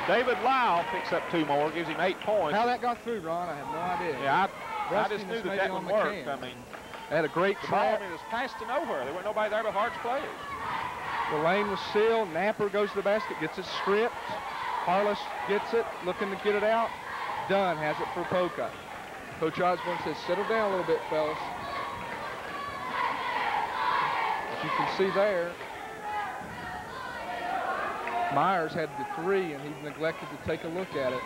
David Lyle picks up 2 more, gives him 8 points. How that got through, Ron, I have no idea. Yeah, I just knew that would work. I mean, they had a great trap. It was passed to nowhere. There wasn't nobody there but Harts players. The lane was sealed. Napper goes to the basket, gets it stripped. Harless gets it, looking to get it out. Dunn has it for Poca. Coach Osborne says, settle down a little bit, fellas. As you can see there, Myers had the 3, and he neglected to take a look at it.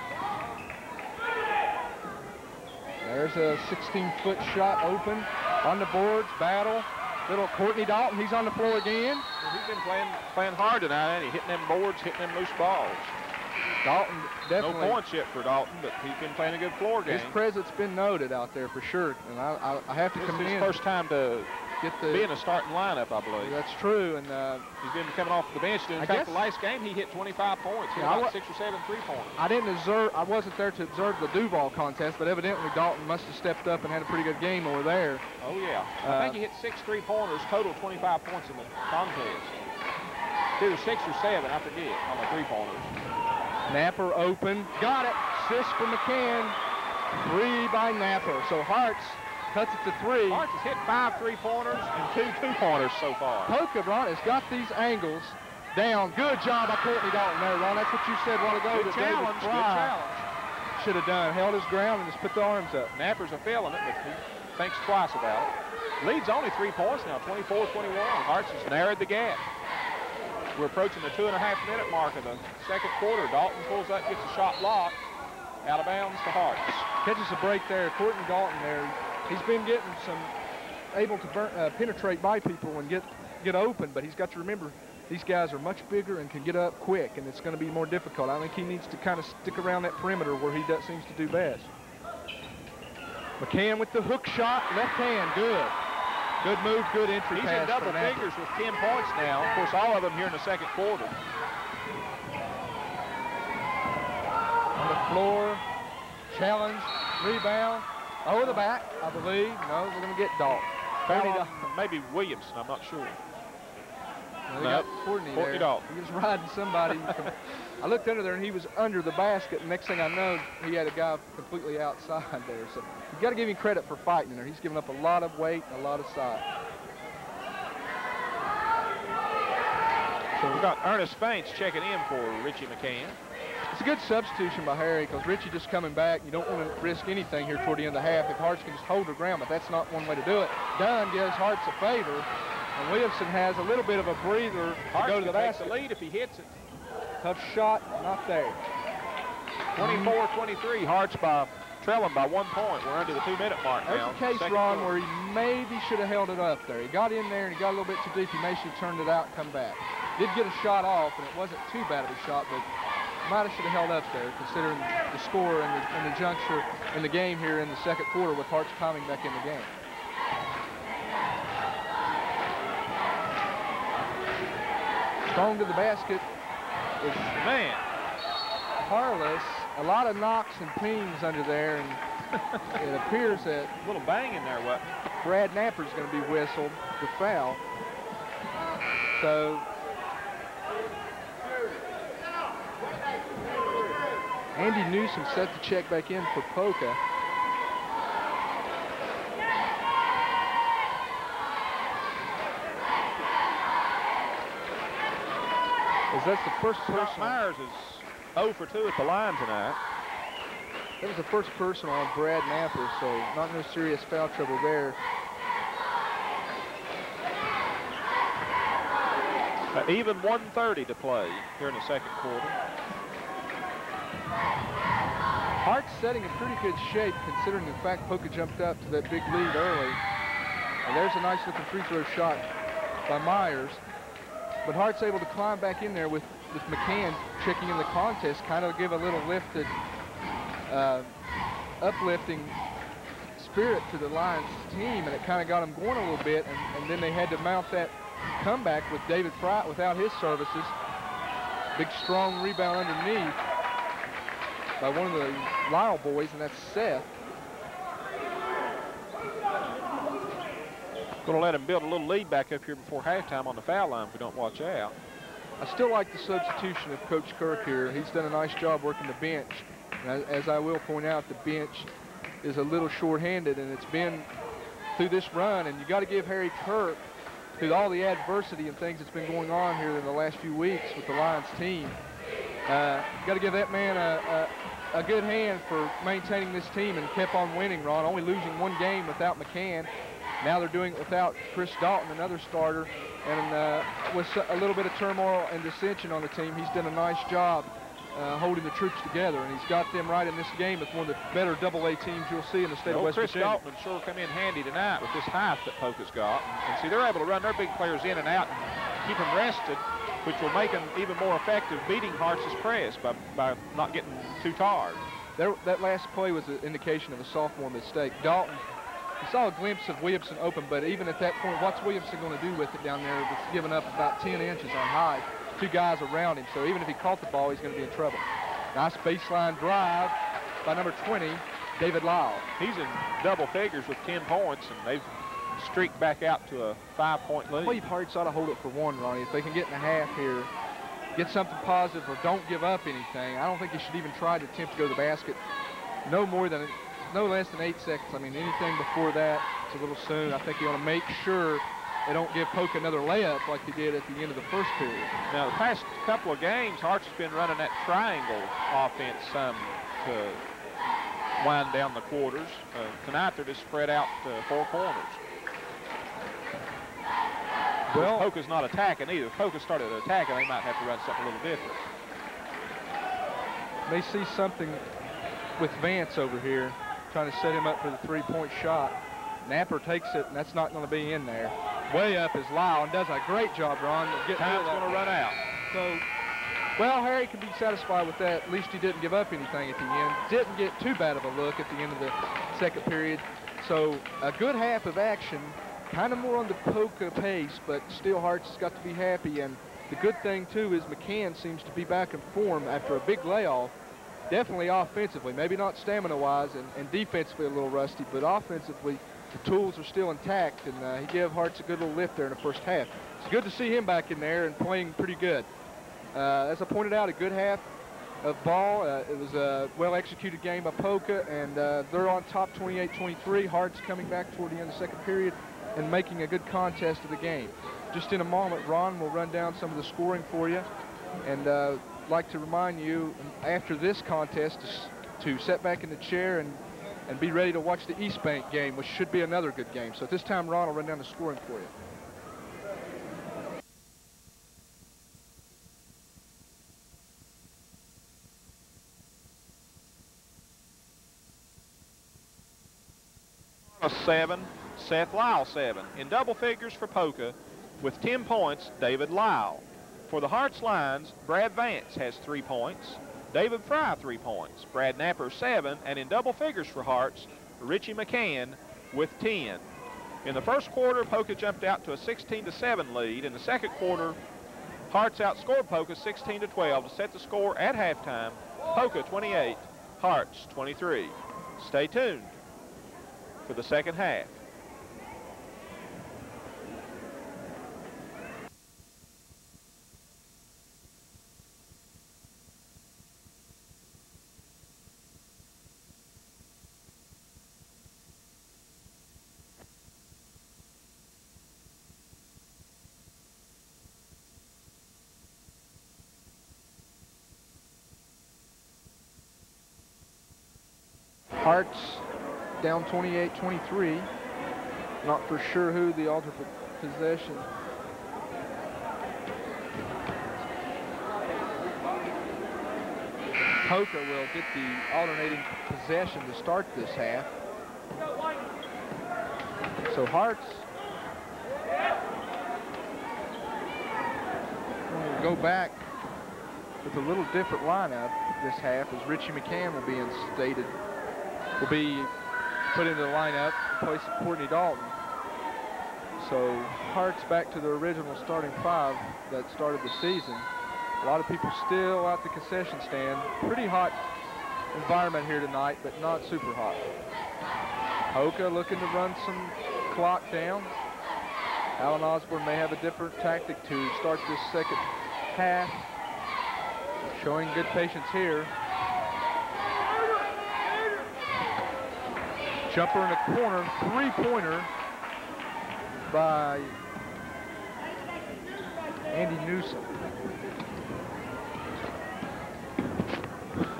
There's a 16-foot shot open on the boards, battle. Little Courtney Dalton, he's on the floor again. Well, he's been playing hard tonight, and he's hitting them boards, hitting them loose balls. Dalton definitely. No points yet for Dalton, but he's been playing a good floor game. His presence been noted out there for sure, and I have to commend. This is his first time to be in a starting lineup, I believe. That's true, and he's been coming off the bench. In fact, the last game he hit 25 points. He had about 6 or 7 3-pointers. I wasn't there to observe the Duval contest, but evidently Dalton must have stepped up and had a pretty good game over there. Oh yeah, I think he hit 6 3-pointers, total 25 points in the contest. Either 6 or 7, I forget, on the 3-pointers. Napper open, got it. Assist for McCann. 3 by Napper. So Harts cuts it to 3. Harts has hit 5 3-pointers and 2 2-pointers so far. Poca, Ron, has got these angles down. Good job by Courtney Dalton there, Ron. That's what you said a while ago. Good challenge. Good challenge. Should have done. Held his ground and just put the arms up. Napper's a feeling it, but he thinks twice about it. Lead's only 3 points now, 24-21. Harts has narrowed the gap. We're approaching the 2.5-minute mark of the second quarter. Dalton pulls up, gets a shot blocked. Out of bounds to Harts. Catches a break there. Courtney Dalton there. He's been getting able to penetrate by people and get open, but he's got to remember these guys are much bigger and can get up quick, and it's going to be more difficult. I think he needs to kind of stick around that perimeter where he seems to do best. McCann with the hook shot, left hand, good. Good move, good entry pass. He's in double figures with 10 points now. Of course, all of them here in the second quarter. On the floor, challenge, rebound, over the back, I believe. No, we're going to get Dalton. Maybe Williamson, I'm not sure. Well, got Courtney Dalton. He was riding somebody. I looked under there, and he was under the basket. And next thing I know, he had a guy completely outside there. So you got to give him credit for fighting in there. He's given up a lot of weight and a lot of size. So we've got Ernest Faints checking in for Richie McCann. It's a good substitution by Harry because Richie just coming back. You don't want to risk anything here toward the end of the half if Harts can just hold their ground, but that's not one way to do it. Dunn gives Harts a favor, and Williamson has a little bit of a breather to go to the basket. The lead if he hits it. Tough shot, not there. 24-23, Harts trailing by 1 point. We're under the 2-minute mark now. There's a case, Ron, where he maybe should have held it up there. He got in there and he got a little bit too deep. He may should have turned it out and come back. Did get a shot off, and it wasn't too bad of a shot, but might have should have held up there, considering the score and the juncture in the game here in the second quarter with Harts coming back in the game. Strong to the basket is Harless. A lot of knocks and pings under there, and it appears that a little bang in there. What? Brad Napper's going to be whistled for foul. So Andy Newsom set the check back in for Poca. As that's the first person. Myers is 0 for 2 at the line tonight. That was the first personal on Brad Napper, so not no serious foul trouble there. Even 1:30 to play here in the second quarter. Harts setting in pretty good shape considering the fact Poca jumped up to that big lead early. And there's a nice looking free throw shot by Myers. But Hart's able to climb back in there with McCann checking in the contest, kind of give a little lifted, uplifting spirit to the Lions team, and it kind of got them going a little bit, and then they had to mount that comeback with David Pratt without his services. Big strong rebound underneath by one of the Lyle boys, and that's Seth. Going to let him build a little lead back up here before halftime on the foul line if we don't watch out. I still like the substitution of Coach Kirk here. He's done a nice job working the bench. And as I will point out, the bench is a little short-handed, and it's been through this run. And you got to give Harry Kirk, through all the adversity and things that's been going on here in the last few weeks with the Lions team, got to give that man a good hand for maintaining this team and kept on winning, Ron. Only losing one game without McCann. Now they're doing it without Chris Dalton, another starter. And with a little bit of turmoil and dissension on the team, he's done a nice job holding the troops together, and he's got them right in this game with one of the better AA teams you'll see in the state of West Chris Virginia. Dalton sure come in handy tonight with this height that Poca's got. And see, they're able to run their big players in and out and keep them rested, which will make them even more effective beating Harts' press by not getting too tired. That last play was an indication of a sophomore mistake. Dalton, he saw a glimpse of Williamson open, but even at that point, what's Williamson going to do with it down there? It's given up about 10 inches on height. Two guys around him, so even if he caught the ball, he's going to be in trouble. Nice baseline drive by number 20, David Lyle. He's in double figures with 10 points, and they've streaked back out to a 5-point lead. Well, you've Harts ought to hold it for one, Ronnie. If they can get in the half here, get something positive or don't give up anything, I don't think you should even try to attempt to go to the basket no less than 8 seconds. I mean, anything before that, it's a little soon. I think you want to make sure they don't give Poca another layup like they did at the end of the first period. Now, the past couple of games, Harts has been running that triangle offense some to wind down the quarters. Tonight, they're just spread out four corners. Well, Poca's not attacking either. If Poca started attacking, they might have to run something a little different. May see something with Vance over here, trying to set him up for the three-point shot. Napper takes it, and that's not going to be in there. Way up is Lyle, and does a great job, Ron. Time's going to run out. So, well, Harry can be satisfied with that. At least he didn't give up anything at the end. Didn't get too bad of a look at the end of the second period. So, a good half of action, kind of more on the Poca pace, but still Harts has got to be happy. And the good thing, too, is McCann seems to be back in form after a big layoff. Definitely offensively, maybe not stamina-wise and defensively a little rusty, but offensively, the tools are still intact, and he gave Harts a good little lift there in the first half. It's good to see him back in there and playing pretty good. As I pointed out, a good half of ball. It was a well-executed game by Poca, and they're on top 28-23. Harts coming back toward the end of the second period and making a good contest of the game. Just in a moment, Ron will run down some of the scoring for you, and like to remind you after this contest to sit back in the chair and be ready to watch the East Bank game, which should be another good game. So at this time, Ron will run down the scoring for you. A 7, Seth Lyle 7. In double figures for Poca, with 10 points, David Lyle. For the Harts Lions, Brad Vance has 3 points. David Fry 3 points. Brad Napper 7. And in double figures for Harts, Richie McCann with 10. In the first quarter, Poca jumped out to a 16-7 lead. In the second quarter, Harts outscored Poca 16-12 to set the score at halftime. Poca 28, Harts 23. Stay tuned for the second half. Harts down 28-23. Not for sure who the alternate possession. Poca will get the alternating possession to start this half. So Harts will go back with a little different lineup this half, as Richie McCann will be put into the lineup in place of Courtney Dalton. So Harts back to the original starting 5 that started the season. A lot of people still out the concession stand. Pretty hot environment here tonight, but not super hot. Poca looking to run some clock down. Alan Osborne may have a different tactic to start this second half. Showing good patience here. Jumper in the corner, three-pointer by Andy Newsom.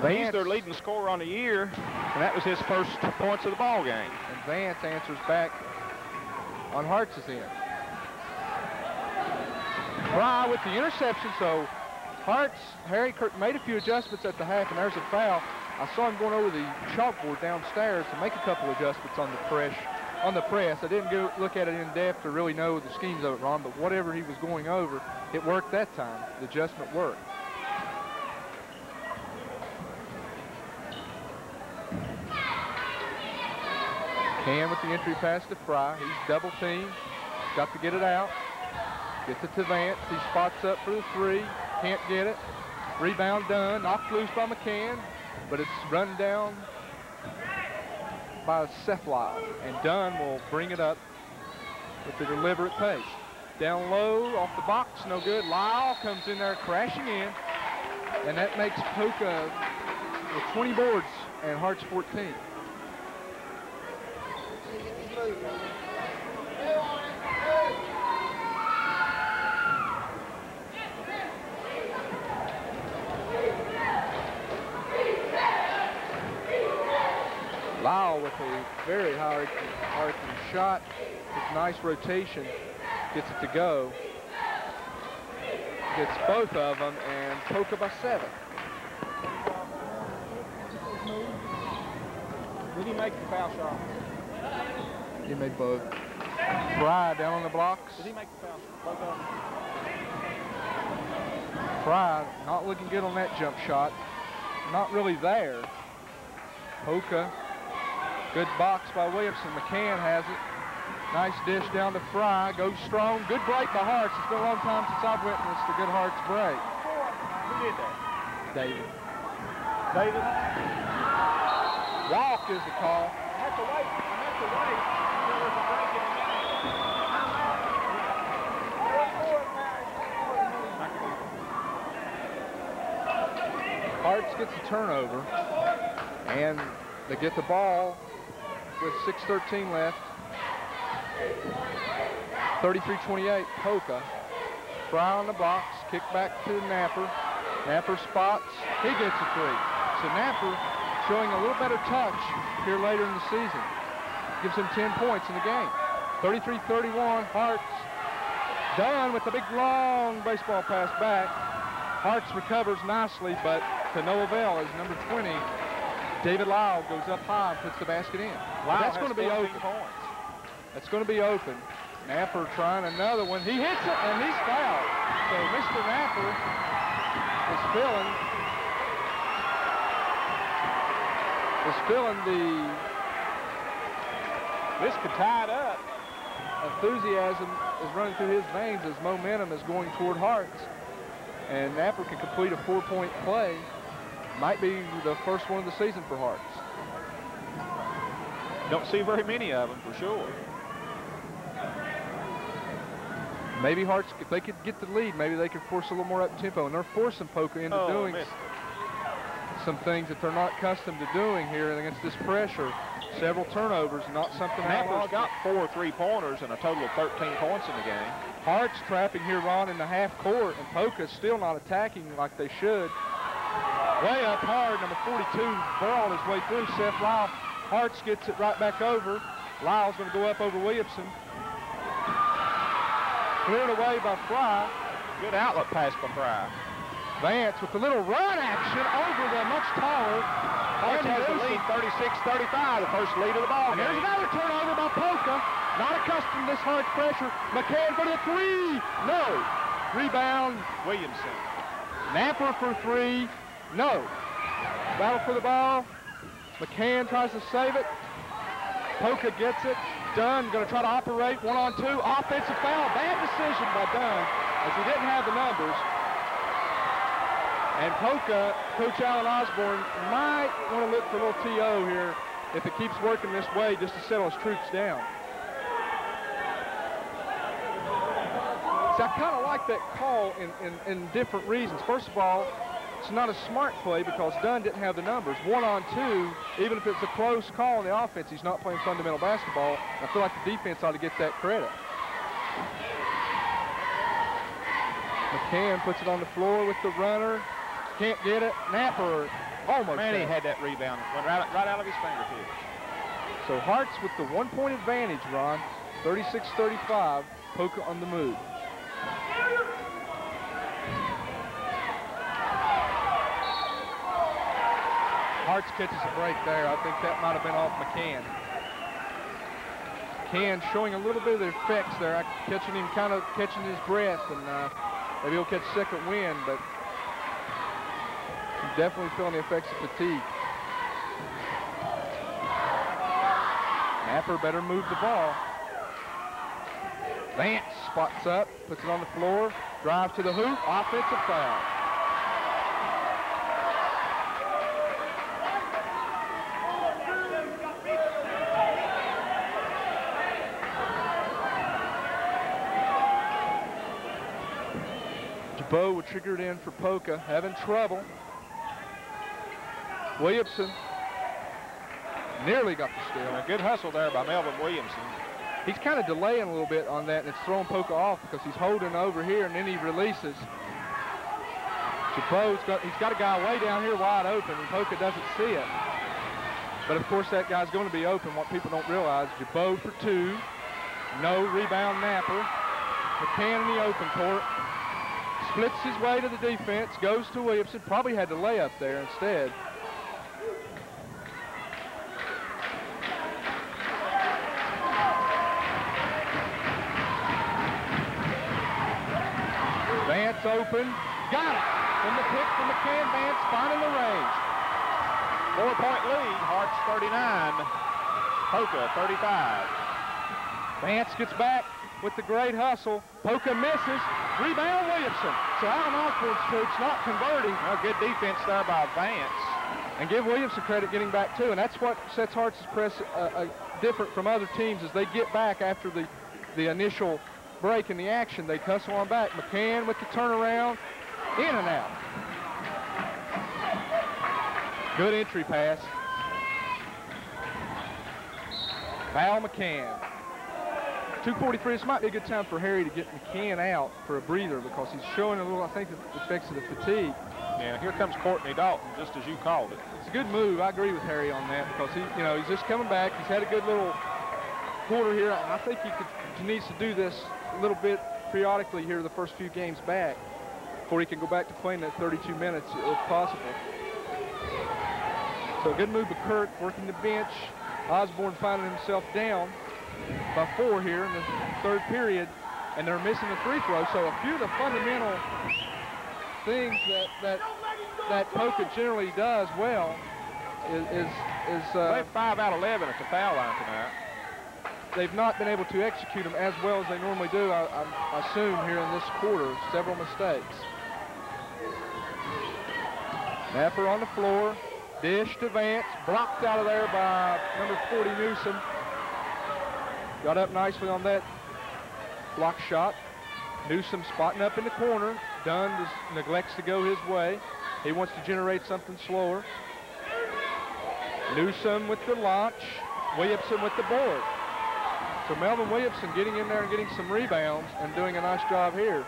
He's their leading scorer on the year, and that was his first points of the ball game. And Vance answers back on Harts' end. Fry with the interception, so Harts, Harry Kirk made a few adjustments at the half, and there's a foul. I saw him going over the chalkboard downstairs to make a couple adjustments on the press. I didn't go look at it in depth to really know the schemes of it, Ron, but whatever he was going over, it worked that time. The adjustment worked. Can with the entry pass to Fry. He's double teamed. Got to get it out. Gets it to Vance. He spots up for the three. Can't get it. Rebound done. Knocked loose by McCann, but it's run down by Seth Lyle. And Dunn will bring it up with a deliberate pace. Down low, off the box, no good. Lyle comes in there crashing in, and that makes Poca with 20 boards and Harts 14. Lyle with a very hard shot with nice rotation, gets it to go. Gets both of them, and Poca by 7. Did he make the foul shot? He made both. Fry down on the blocks. Did he make the foul shot? Both of them? Fry not looking good on that jump shot. Not really there. Poca. Good box by Williamson. McCann has it. Nice dish down to Fry. Goes strong. Good break by Harts. It's been a long time since I've witnessed a good Harts break. Who did that? David. David? Walk is the call. I have to wait. There was a break in the game. Harts gets a turnover, and they get the ball with 6:13 left. 33-28, Poca. Fry on the box, kick back to Napper. Napper spots, he gets a three. So Napper showing a little better touch here later in the season. Gives him 10 points in the game. 33-31, Harts. Dunn with the big long baseball pass back. Harts recovers nicely, but to no avail as number 20, David Lyle, goes up high and puts the basket in. That's going to be open. That's going to be open. Napper trying another one. He hits it, and he's fouled. So Mr. Napper is feeling the... This could tie it up. Enthusiasm is running through his veins as momentum is going toward Harts. And Napper can complete a 4-point play. Might be the first one of the season for Harts. Don't see very many of them for sure. Maybe Harts, if they could get the lead, maybe they could force a little more up-tempo. And they're forcing Poca into doing some things that they're not accustomed to doing here against this pressure. Several turnovers, not something Napper's got 4 3-pointers and a total of 13 points in the game. Harts trapping here, Ron, in the half court, and Poca's still not attacking like they should. Way up hard, number 42 burrowed his way through. Seth Lyle. Harts gets it right back over. Lyle's going to go up over Williamson. Cleared away by Fry. Good outlet pass by Fry. Vance with a little run action over the much taller. Harts has the lead, 36-35, the first lead of the ball game. And there's another turnover by Poca. Not accustomed to this hard pressure. McCann for the three. No. Rebound. Williamson. Napper for three. No. Battle for the ball. McCann tries to save it. Poca gets it. Dunn going to try to operate 1-on-2. Offensive foul. Bad decision by Dunn as he didn't have the numbers. And Poca, Coach Alan Osborne, might want to look for a little TO here if it keeps working this way just to settle his troops down. See, I kind of like that call in different reasons. First of all, it's not a smart play because Dunn didn't have the numbers. 1-on-2, even if it's a close call on the offense, he's not playing fundamental basketball. I feel like the defense ought to get that credit. McCann puts it on the floor with the runner. Can't get it. Napper almost. Man, he had that rebound. Went right out of his fingertips. So Harts with the 1-point advantage, Ron. 36-35. Poca on the move. Harts catches a break there. I think that might have been off McCann. McCann showing a little bit of the effects there. Catching him, kind of catching his breath, and maybe he'll catch second wind, but he's definitely feeling the effects of fatigue. Napper better move the ball. Vance spots up, puts it on the floor, drive to the hoop, offensive foul. Jabot would trigger it in for Poca, having trouble. Williamson nearly got the steal. A good hustle there by Melvin Williamson. He's kind of delaying a little bit on that, and it's throwing Poca off because he's holding over here, and then he releases. Jabot's he's got a guy way down here wide open, and Poca doesn't see it. But of course, that guy's going to be open. What people don't realize, Jabot for two, no rebound. Napper. McCann in the open court. Splits his way to the defense, goes to Williamson. Probably had to lay up there instead. Vance open. Got it. From the pick from McCann. Vance finding the range. 4-point lead. Harts 39. Poca 35. Vance gets back with the great hustle. Poca misses. Rebound Williamson. So Alan Osborne's troops not converting. Well, good defense there by Vance. And give Williamson credit getting back too. And that's what sets Harts' press different from other teams as they get back after the initial break in the action. They hustle on back. McCann with the turnaround. In and out. Good entry pass. Foul McCann. 2:43. This might be a good time for Harry to get McCann out for a breather because he's showing a little, I think, the effects of the fatigue. Yeah, here comes Courtney Dalton, just as you called it. It's a good move. I agree with Harry on that because he's just coming back. He's had a good little quarter here, and I think he needs to do this a little bit periodically here the first few games back before he can go back to playing that 32 minutes if possible. So a good move by Kirk, working the bench. Osborne finding himself down by 4 here in the third period, and they're missing the free throw. So a few of the fundamental things that Poca generally does well is they 5 out of 11 at the foul line tonight. They've not been able to execute them as well as they normally do, I assume, here in this quarter. Several mistakes. Napper on the floor. Dish to Vance. Blocked out of there by number 40, Newsom. Got up nicely on that block shot. Newsom spotting up in the corner. Dunn neglects to go his way. He wants to generate something slower. Newsom with the launch. Williamson with the board. So Melvin Williamson getting in there and getting some rebounds and doing a nice job here.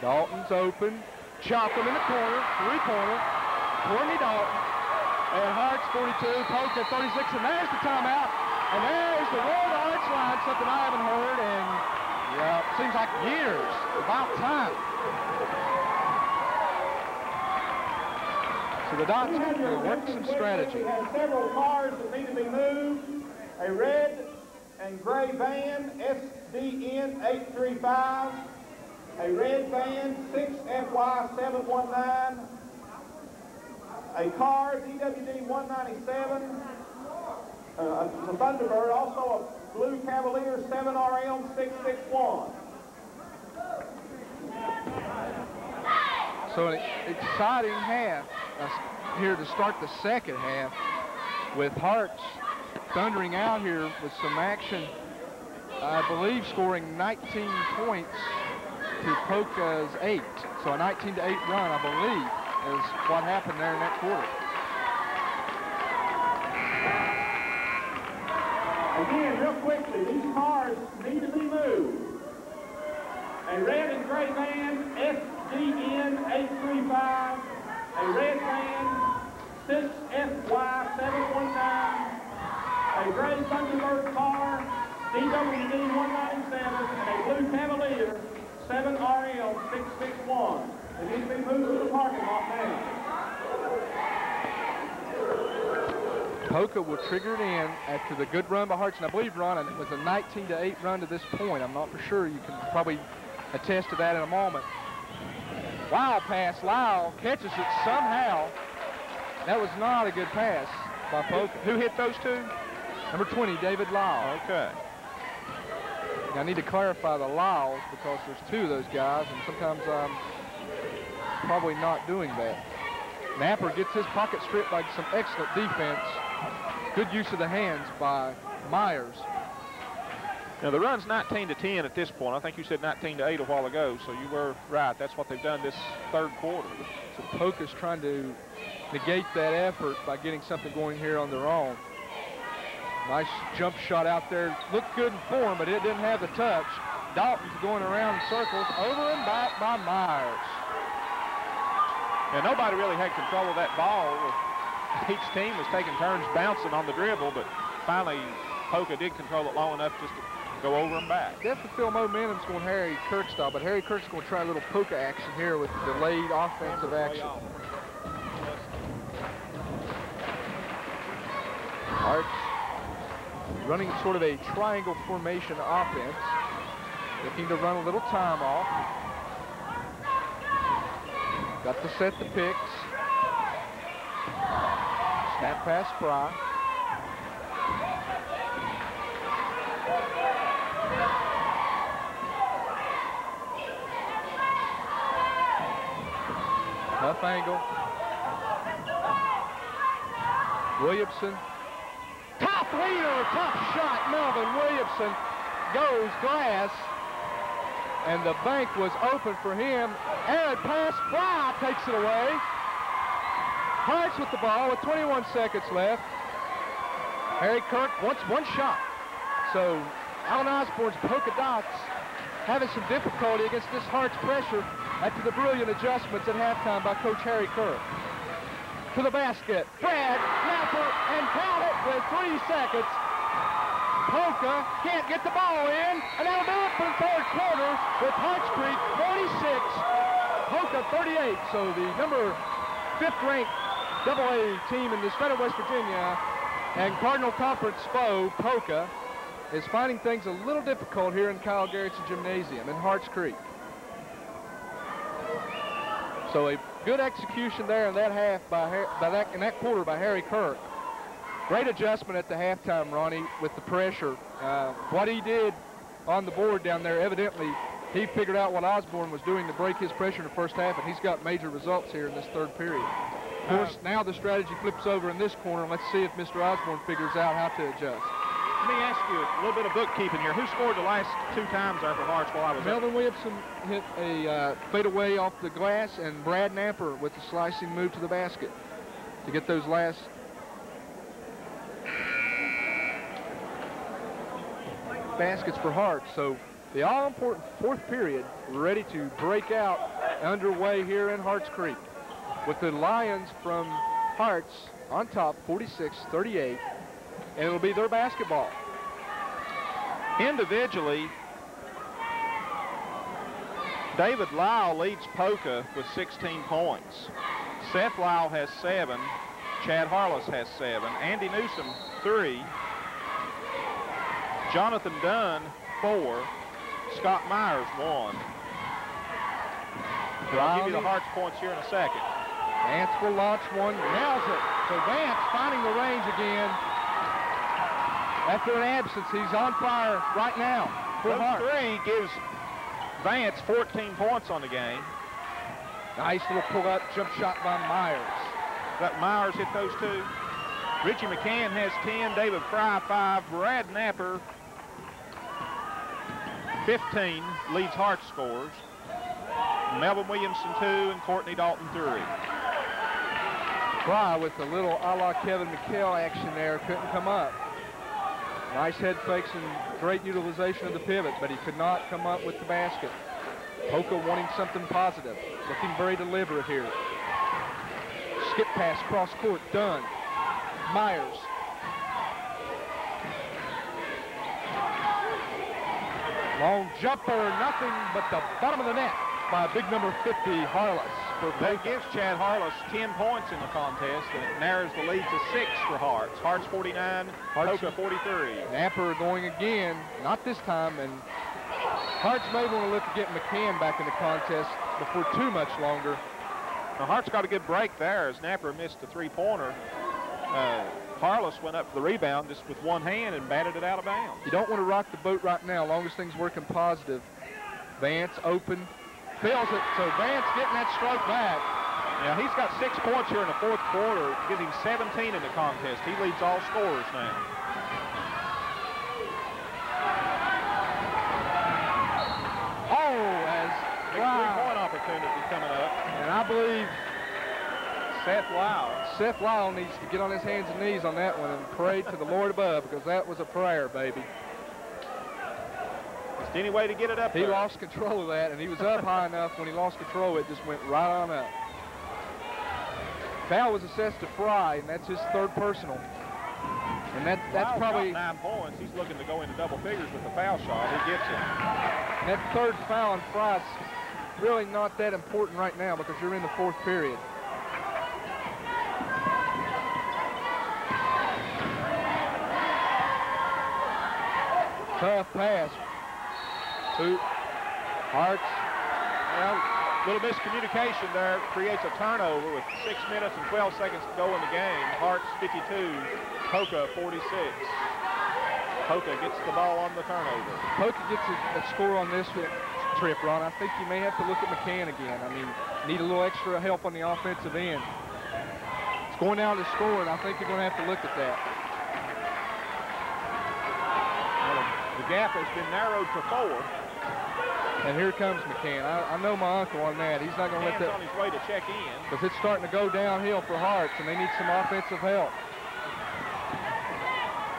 Dalton's open. Chopham in the corner. Three-pointer. Courtney Dalton. And Harts 42, Poca 36, and there's the timeout. And there's the roll to Harts line, something I haven't heard in, seems like years. About time. So the Dots will work some strategy. We have several cars that need to be moved. A red and gray van, SDN 835. A red van, 6FY719. A car, DWD 197. A Thunderbird, also a blue Cavalier 7RM 661. So an exciting half here to start the second half with Harts thundering out here with some action. I believe scoring 19 points to Poca's 8. So a 19-8 run, I believe, is what happened there in that quarter. Again, real quickly, these cars need to be moved. A red and gray van, SDN 835. A red van, 6FY719. A gray Thunderbird car, DWD 197. And a blue Cavalier, 7RL661. They need to be moved to the parking lot now. Poca will trigger it in after the good run by Harts. And I believe, Ron, it was a 19-8 run to this point. I'm not for sure. You can probably attest to that in a moment. Wild pass. Lyle catches it somehow. That was not a good pass by Poca. Who hit those two? Number 20, David Lyle. Okay. Now, I need to clarify the Lyles because there's two of those guys, and sometimes I'm probably not doing that. Napper gets his pocket stripped by some excellent defense. Good use of the hands by Myers. Now, the run's 19-10 at this point. I think you said 19-8 a while ago, so you were right. That's what they've done this third quarter. So Poca's trying to negate that effort by getting something going here on their own. Nice jump shot out there. Looked good in form, but it didn't have the touch. Dalton's going around in circles, over and back by Myers. And nobody really had control of that ball. Each team was taking turns bouncing on the dribble, but finally Poca did control it long enough just to go over and back. Definitely feel momentum's going Harry Kirk style, but Harry Kirk's going to try a little Poca action here with delayed offensive action. Harts running sort of a triangle formation offense, looking to run a little time off. Got to set the picks. Snap pass Fry. Tough angle. Williamson. Top leader, tough shot. Melvin Williamson goes glass. And the bank was open for him. Arid pass, Fry takes it away. Harts with the ball with 21 seconds left. Harry Kirk wants one shot. So Allen Osborne's Polka Dots having some difficulty against this Harts pressure after the brilliant adjustments at halftime by Coach Harry Kirk. To the basket, Brad Napper, and count it with 3 seconds. Poca can't get the ball in, and that'll do it for the third quarter with Harts Creek 46, Poca 38. So the number 5th ranked AA team in the state of West Virginia and Cardinal Conference foe, Poca, is finding things a little difficult here in Kyle Garrett's gymnasium in Harts Creek. So a good execution there in that half in that quarter by Harry Kirk. Great adjustment at the halftime, Ronnie, with the pressure. What he did on the board down there, evidently, he figured out what Osborne was doing to break his pressure in the first half, and he's got major results here in this third period. Of course, now the strategy flips over in this corner, and let's see if Mr. Osborne figures out how to adjust. Let me ask you a little bit of bookkeeping here. Who scored the last 2 times there for Harts while I was Melvin Williamson hit a fadeaway off the glass, and Brad Napper with the slicing move to the basket to get those last baskets for Harts. So the all-important fourth period ready to break out underway here in Harts Creek with the Lions from Harts on top 46-38, and it'll be their basketball. Individually, David Lyle leads Poca with 16 points. Seth Lyle has 7. Chad Harless has 7. Andy Newsom 3. Jonathan Dunn 4. Scott Myers 1. I'll give you the Harts points here in a second. Vance will launch one, nails it. So Vance finding the range again. After an absence, he's on fire right now. Those 3 gives Vance 14 points on the game. Nice little pull-up jump shot by Myers. Got Myers hit those 2. Richie McCann has 10. David Fry 5. Brad Napper 15 leads Harts scores. Melvin Williamson 2 and Courtney Dalton 3. Fry with a little a la Kevin McHale action there, couldn't come up. Nice head fakes and great utilization of the pivot, but he could not come up with the basket. Poca wanting something positive, looking very deliberate here. Skip pass cross court, done. Myers. Long jumper, nothing but the bottom of the net by big number 50, Harless. That gives Chad Harless 10 points in the contest, and it narrows the lead to 6 for Harts. Harts 49, Poca 43. Napper going again, not this time, and Harts may want to look to get McCann back in the contest before too much longer. Now Harts got a good break there as Napper missed a three-pointer. Harless went up for the rebound just with one hand and batted it out of bounds. You don't want to rock the boat right now, long as things working positive. Vance open, fails it, so Vance getting that stroke back. Now he's got 6 points here in the fourth quarter, gives him 17 in the contest. He leads all scorers now. Oh, as big three-point opportunity coming up. And I believe Seth Lyle needs to get on his hands and knees on that one and pray to the Lord above, because that was a prayer, baby. Just any way to get it up He there. lost control of that, and he was up high enough. When he lost control, it just went right on up. Foul was assessed to Fry, and that's his third personal. And that's Lyle's probably got 9 points. He's looking to go into double figures with the foul shot. He gets it. and that third foul on Fry's really not that important right now because you're in the fourth period. Tough pass. Harts. Well, a little miscommunication there creates a turnover with 6 minutes and 12 seconds to go in the game. Harts 52, Poca 46. Poca gets the ball on the turnover. Poca gets a score on this trip, Ron. I think you may have to look at McCann again. I mean, need a little extra help on the offensive end. It's going down to score, and I think you're going to have to look at that. The gap has been narrowed to 4. And here comes McCann. I know my uncle on that. He's not going to let that. On his way to check in. Because it's starting to go downhill for Harts, and they need some offensive help.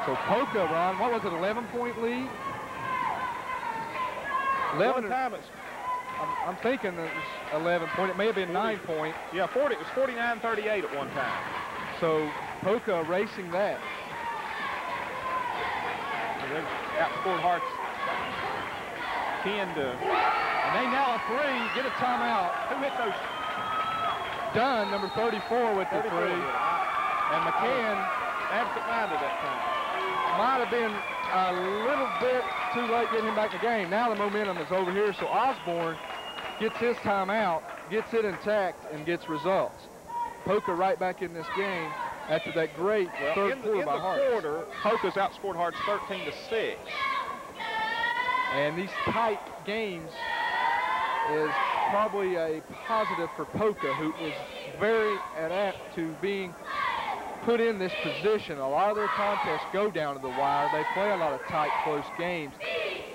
So Poca, Ron, what was it, 11-point lead? 11. One time I'm thinking it was 11-point. It may have been 9-point. Yeah, 40. It was 49-38 at one time. So Poca racing that. Outscored Harts 10 to. And they now a three, get a timeout. Who hit those? Dunn, number 34 with the 34 three. And McCann absent-minded that time. might have been a little bit too late getting him back in the game. Now the momentum is over here, so Osborne gets his timeout, gets it intact, and gets results. Poca right back in this game after that great third quarter by Harts. In the quarter, Poca's outscored Harts 13 to 6. And these tight games is probably a positive for Poca, who is very adept to being put in this position. A lot of their contests go down to the wire. They play a lot of tight, close games.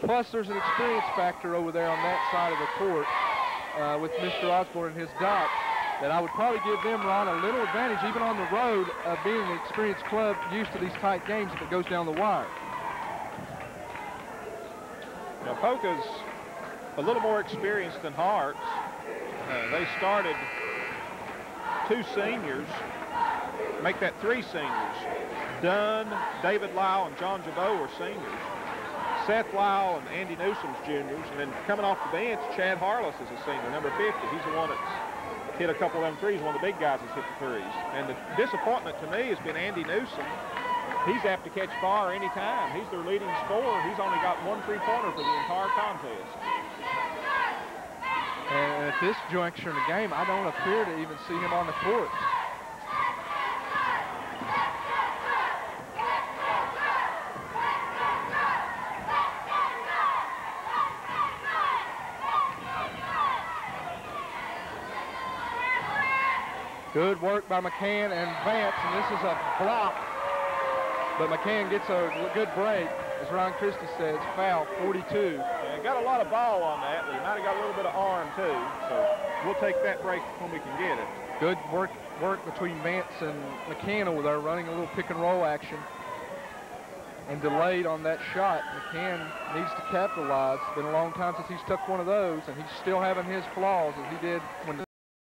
Plus, there's an experience factor over there on that side of the court with Mr. Osborne and his dot that I would probably give them, Ron, a little advantage, even on the road, of being an experienced club used to these tight games if it goes down the wire. Now, Poca's a little more experienced than Harts. They started 2 seniors, make that 3 seniors. Dunn, David Lyle, and John Jabot are seniors. Seth Lyle and Andy Newsom's juniors. And then coming off the bench, Chad Harless is a senior, number 50. He's the one that's hit a couple of them threes, one of the big guys that's hit the threes. And the disappointment to me has been Andy Newsom. He's apt to catch fire anytime. He's their leading scorer. He's only got 1 3-pointer for the entire contest. And at this juncture in the game, I don't appear to even see him on the court. Good work by McCann and Vance, and this is a block. But McCann gets a good break. As Ron Christie says, foul 42. Yeah, He got a lot of ball on that, but he might have got a little bit of arm too. So we'll take that break when we can get it. Good work between Vance and McCann there, running a little pick and roll action. And delayed on that shot. McCann needs to capitalize. It's been a long time since he's took one of those, and he's still having his flaws as he did when